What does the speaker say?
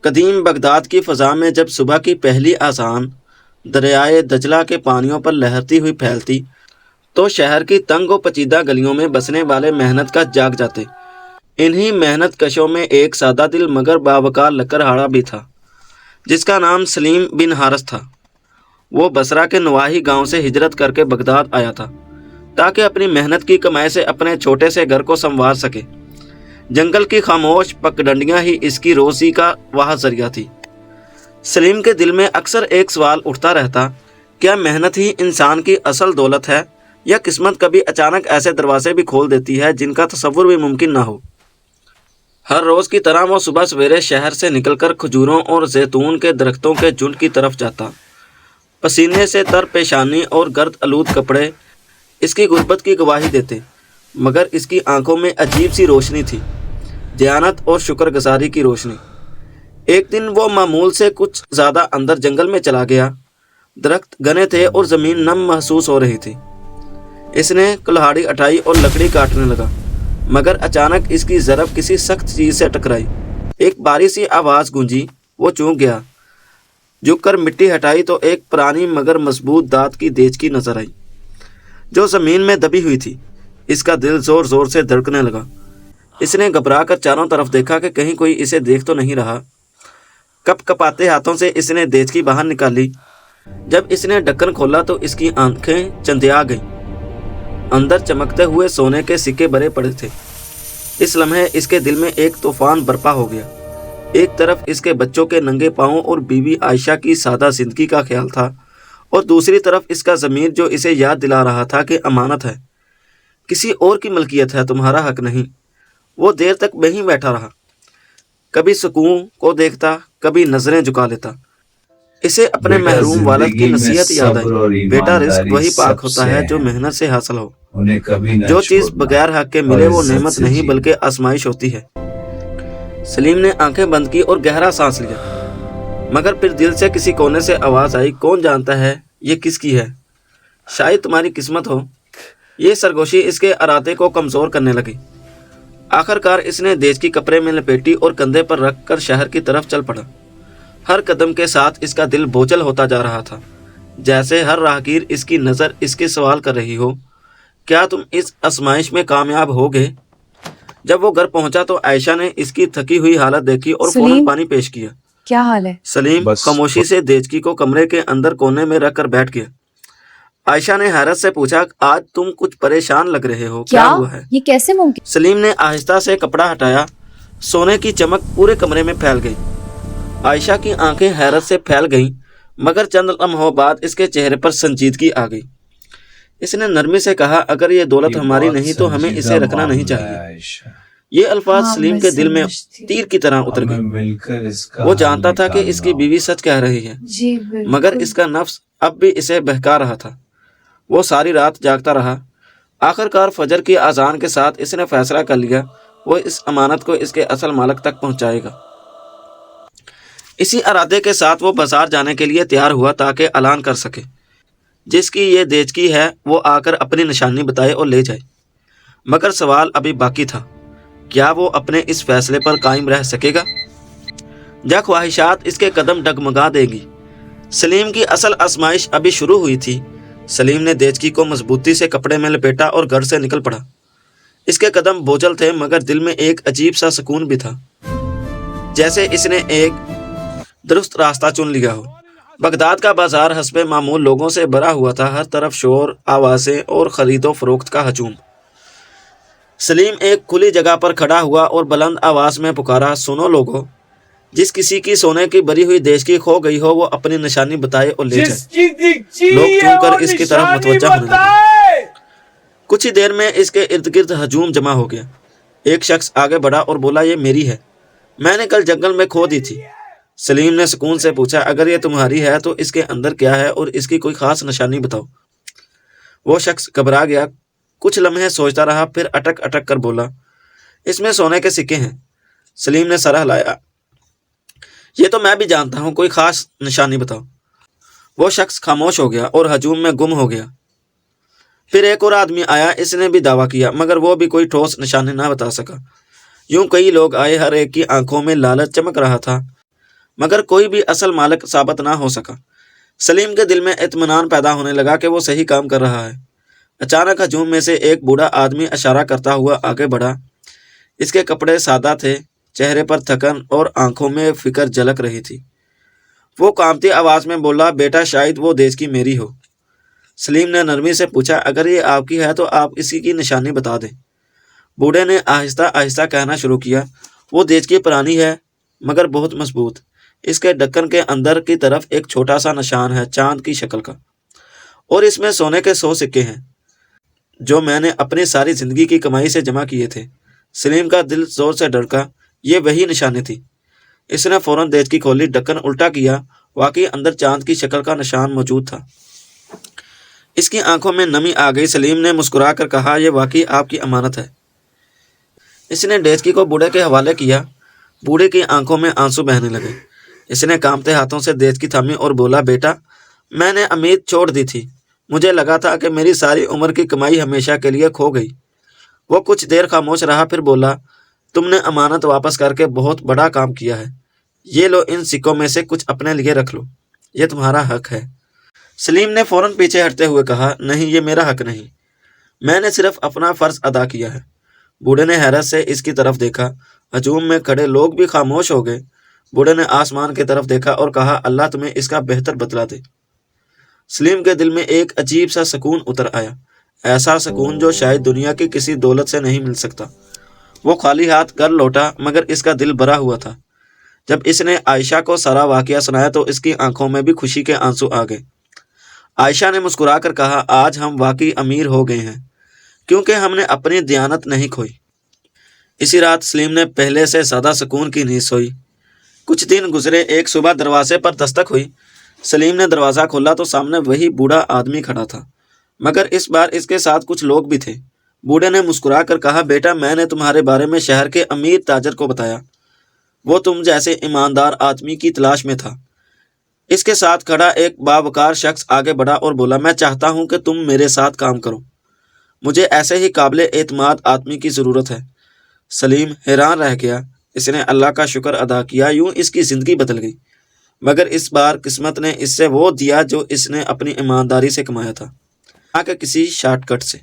قدیم بغداد کی فضا میں جب صبح کی پہلی اذان دریائے دجلہ کے پانیوں پر لہرتی ہوئی پھیلتی تو شہر کی تنگ و پیچیدہ گلیوں میں بسنے والے محنت کا جاگ جاتے۔ انہی محنت کشوں میں ایک سادہ دل مگر باوقار لکڑہارا بھی تھا جس کا نام سلیم بن حارث تھا۔ وہ بصرہ کے نواحی گاؤں سے ہجرت کر کے بغداد آیا تھا تاکہ اپنی محنت کی کمائی سے اپنے چھوٹے سے گھر کو سنوار سکے۔ جنگل کی خاموش پگڈنڈیاں ہی اس کی روزی کا واحد ذریعہ تھی۔ سلیم کے دل میں اکثر ایک سوال اٹھتا رہتا، کیا محنت ہی انسان کی اصل دولت ہے یا قسمت کبھی اچانک ایسے دروازے بھی کھول دیتی ہے جن کا تصور بھی ممکن نہ ہو؟ ہر روز کی طرح وہ صبح سویرے شہر سے نکل کر کھجوروں اور زیتون کے درختوں کے جھنڈ کی طرف جاتا۔ پسینے سے تر پیشانی اور گرد آلود کپڑے اس کی غربت کی گواہی دیتے، مگر اس کی آنکھوں میں عجیب سی روشنی تھی، دیانت اور شکر گزاری کی روشنی۔ ایک دن وہ معمول سے کچھ زیادہ اندر جنگل میں چلا گیا۔ درخت گھنے تھے اور زمین نم محسوس ہو رہی تھی۔ اس نے کلہاڑی اٹھائی اور لکڑی کاٹنے لگا، مگر اچانک اس کی ضرب کسی سخت چیز سے ٹکرائی۔ ایک باری سی آواز گونجی، وہ چونک گیا۔ جھک کر مٹی ہٹائی تو ایک پرانی مگر مضبوط دانت کی دیچکی نظر آئی جو زمین میں دبی ہوئی تھی۔ اس کا دل زور زور سے دھڑکنے لگا۔ اس نے گھبرا کر چاروں طرف دیکھا کہ کہیں کوئی اسے دیکھ تو نہیں رہا۔ کپ کپاتے ہاتھوں سے اس نے دیچکی باہر نکالی۔ جب اس نے ڈھکن کھولا تو اس کی آنکھیں چندیا گئیں۔ اندر چمکتے ہوئے سونے کے سکے بھرے پڑے تھے۔ اس لمحے اس کے دل میں ایک طوفان برپا ہو گیا۔ ایک طرف اس کے بچوں کے ننگے پاؤں اور بیوی عائشہ کی سادہ زندگی کا خیال تھا، اور دوسری طرف اس کا ضمیر جو اسے یاد دلا رہا تھا کہ امانت ہے، کسی اور کی ملکیت ہے، تمہارا حق نہیں۔ وہ دیر تک وہیں بیٹھا رہا، کبھی سکون کو دیکھتا، کبھی نظریں جھکا لیتا۔ اسے اپنے محروم والد کی نصیحت یاد آئی، بیٹا رزق وہی پاک ہوتا ہے جو محنت سے حاصل ہو۔ جو چیز بغیر حق کے ملے وہ نعمت نہیں بلکہ آزمائش ہوتی ہے۔ سلیم نے آنکھیں بند کی اور گہرا سانس لیا، مگر پھر دل سے کسی کونے سے آواز آئی، کون جانتا ہے یہ کس کی ہے؟ شاید تمہاری قسمت ہو۔ یہ سرگوشی اس کے ارادے کو کمزور کرنے لگی۔ آخر کار اس نے دیچکی کپڑے میں لپیٹی اور کندھے پر رکھ کر شہر کی طرف چل پڑا۔ ہر قدم کے ساتھ اس کا دل بوجھل ہوتا جا رہا تھا، جیسے ہر راہگیر اس کی نظر اس کے سوال کر رہی ہو، کیا تم اس آزمائش میں کامیاب ہوگے؟ جب وہ گھر پہنچا تو عائشہ نے اس کی تھکی ہوئی حالت دیکھی اور فوراً پانی پیش کیا۔ کیا حال ہے؟ سلیم خاموشی سے دیچکی کو کمرے کے اندر کونے میں رکھ کر بیٹھ گیا۔ عائشہ نے حیرت سے پوچھا، آج تم کچھ پریشان لگ رہے ہو، کیا ہوا ہے؟ یہ کیسے ممکن؟ سلیم نے آہستہ سے کپڑا ہٹایا۔ سونے کی چمک پورے کمرے میں پھیل گئی۔ عائشہ کی آنکھیں حیرت سے پھیل گئیں، مگر چند لمحوں بعد اس کے چہرے پر سنجیدگی آ گئی۔ اس نے نرمی سے کہا، اگر یہ دولت ہماری نہیں تو ہمیں اسے رکھنا نہیں چاہیے۔ یہ الفاظ سلیم کے دل میں تیر کی طرح اتر گئے۔ وہ جانتا تھا کہ اس کی بیوی سچ کہہ رہی ہے، مگر اس کا نفس اب بھی اسے بہکا رہا تھا۔ وہ ساری رات جاگتا رہا۔ آخر کار فجر کی اذان کے ساتھ اس نے فیصلہ کر لیا، وہ اس امانت کو اس کے اصل مالک تک پہنچائے گا۔ اسی ارادے کے ساتھ وہ بازار جانے کے لیے تیار ہوا تاکہ اعلان کر سکے، جس کی یہ دیچکی ہے وہ آ کر اپنی نشانی بتائے اور لے جائے۔ مگر سوال ابھی باقی تھا، کیا وہ اپنے اس فیصلے پر قائم رہ سکے گا یا خواہشات اس کے قدم ڈگمگا دے گی؟ سلیم کی اصل آزمائش ابھی شروع ہوئی تھی۔ سلیم نے دیچکی کو مضبوطی سے کپڑے میں لپیٹا اور گھر سے نکل پڑا۔ اس کے قدم بوجھل تھے، مگر دل میں ایک عجیب سا سکون بھی تھا، جیسے اس نے ایک درست راستہ چن لیا ہو۔ بغداد کا بازار حسب معمول لوگوں سے بھرا ہوا تھا، ہر طرف شور، آوازیں اور خرید و فروخت کا ہجوم۔ سلیم ایک کھلی جگہ پر کھڑا ہوا اور بلند آواز میں پکارا، سنو لوگو، جس کسی کی سونے کی بری ہوئی دیچکی کھو گئی ہو وہ اپنی نشانی بتائے اور لے جائے۔ لوگ چون کر اس کی طرف متوجہ ہونے لگے۔ کچھ ہی دیر میں اس کے ارد گرد ہجوم جمع ہو گیا۔ ایک شخص آگے بڑھا اور بولا، یہ میری ہے، میں نے کل جنگل میں کھو دی تھی۔ سلیم نے سکون سے پوچھا، اگر یہ تمہاری ہے تو اس کے اندر کیا ہے اور اس کی کوئی خاص نشانی بتاؤ۔ وہ شخص گھبرا گیا، کچھ لمحے سوچتا رہا، پھر اٹک اٹک کر بولا، اس میں سونے کے سکے ہیں۔ سلیم نے سر ہلایا، یہ تو میں بھی جانتا ہوں، کوئی خاص نشانی بتاؤ۔ وہ شخص خاموش ہو گیا اور ہجوم میں گم ہو گیا۔ پھر ایک اور آدمی آیا، اس نے بھی دعویٰ کیا، مگر وہ بھی کوئی ٹھوس نشانی نہ بتا سکا۔ یوں کئی لوگ آئے، ہر ایک کی آنکھوں میں لالچ چمک رہا تھا، مگر کوئی بھی اصل مالک ثابت نہ ہو سکا۔ سلیم کے دل میں اطمینان پیدا ہونے لگا کہ وہ صحیح کام کر رہا ہے۔ اچانک ہجوم میں سے ایک بوڑھا آدمی اشارہ کرتا ہوا آگے بڑھا۔ اس کے کپڑے سادہ تھے، چہرے پر تھکن اور آنکھوں میں فکر جھلک رہی تھی۔ وہ کانپتی آواز میں بولا، بیٹا شاید وہ دیش کی میری ہو۔ سلیم نے نرمی سے پوچھا، اگر یہ آپ کی ہے تو آپ اسی کی نشانی بتا دیں۔ بوڑھے نے آہستہ آہستہ کہنا شروع کیا، وہ دیش کی پرانی ہے مگر بہت مضبوط۔ اس کے ڈھکن کے اندر کی طرف ایک چھوٹا سا نشان ہے چاند کی شکل کا، اور اس میں سونے کے 100 سکے ہیں جو میں نے اپنی ساری زندگی کی کمائی سے جمع کیے تھے۔ سلیم کا دل زور سے دھڑکا، یہ وہی نشانی تھی۔ اس نے فوراً دیش کی کھولی، ڈھکن الٹا کیا، واقعی اندر چاند کی شکل کا نشان موجود تھا۔ اس کی آنکھوں میں نمی آ گئی۔ سلیم نے مسکرا کر کہا، یہ واقعی آپ کی امانت ہے۔ اس نے ڈیسکی کو بوڑھے کے حوالے کیا۔ بوڑھے کی آنکھوں میں آنسو بہنے لگے۔ اس نے کانپتے ہاتھوں سے دیسکی تھامی اور بولا، بیٹا میں نے امید چھوڑ دی تھی، مجھے لگا تھا کہ میری ساری عمر کی کمائی ہمیشہ کے لیے کھو گئی۔ وہ کچھ دیر خاموش رہا، پھر بولا، تم نے امانت واپس کر کے بہت بڑا کام کیا ہے۔ یہ لو، ان سکوں میں سے کچھ اپنے لیے رکھ لو، یہ تمہارا حق ہے۔ سلیم نے فوراً پیچھے ہٹتے ہوئے کہا، نہیں، یہ میرا حق نہیں، میں نے صرف اپنا فرض ادا کیا ہے۔ بوڑھے نے حیرت سے اس کی طرف دیکھا۔ ہجوم میں کھڑے لوگ بھی خاموش ہو گئے۔ بوڑھے نے آسمان کی طرف دیکھا اور کہا، اللہ تمہیں اس کا بہتر بدلہ دے۔ سلیم کے دل میں ایک عجیب سا سکون اتر آیا، ایسا سکون جو شاید دنیا کی کسی دولت سے نہیں مل سکتا۔ وہ خالی ہاتھ گھر لوٹا، مگر اس کا دل بھرا ہوا تھا۔ جب اس نے عائشہ کو سارا واقعہ سنایا تو اس کی آنکھوں میں بھی خوشی کے آنسو آ گئے۔ عائشہ نے مسکرا کر کہا، آج ہم واقعی امیر ہو گئے ہیں کیونکہ ہم نے اپنی دیانت نہیں کھوئی۔ اسی رات سلیم نے پہلے سے زیادہ سکون کی نیند سوئی۔ کچھ دن گزرے، ایک صبح دروازے پر دستک ہوئی۔ سلیم نے دروازہ کھولا تو سامنے وہی بوڑھا آدمی کھڑا تھا، مگر اس بار اس کے ساتھ کچھ لوگ بھی تھے۔ بوڑھے نے مسکرا کر کہا، بیٹا میں نے تمہارے بارے میں شہر کے امیر تاجر کو بتایا، وہ تم جیسے ایماندار آدمی کی تلاش میں تھا۔ اس کے ساتھ کھڑا ایک باوقار شخص آگے بڑھا اور بولا، میں چاہتا ہوں کہ تم میرے ساتھ کام کرو، مجھے ایسے ہی قابل اعتماد آدمی کی ضرورت ہے۔ سلیم حیران رہ گیا۔ اس نے اللہ کا شکر ادا کیا، یوں اس کی زندگی بدل گئی۔ مگر اس بار قسمت نے اس سے وہ دیا جو اس نے اپنی ایمانداری سے کمایا تھا، نہ کہ کسی شارٹ کٹ سے۔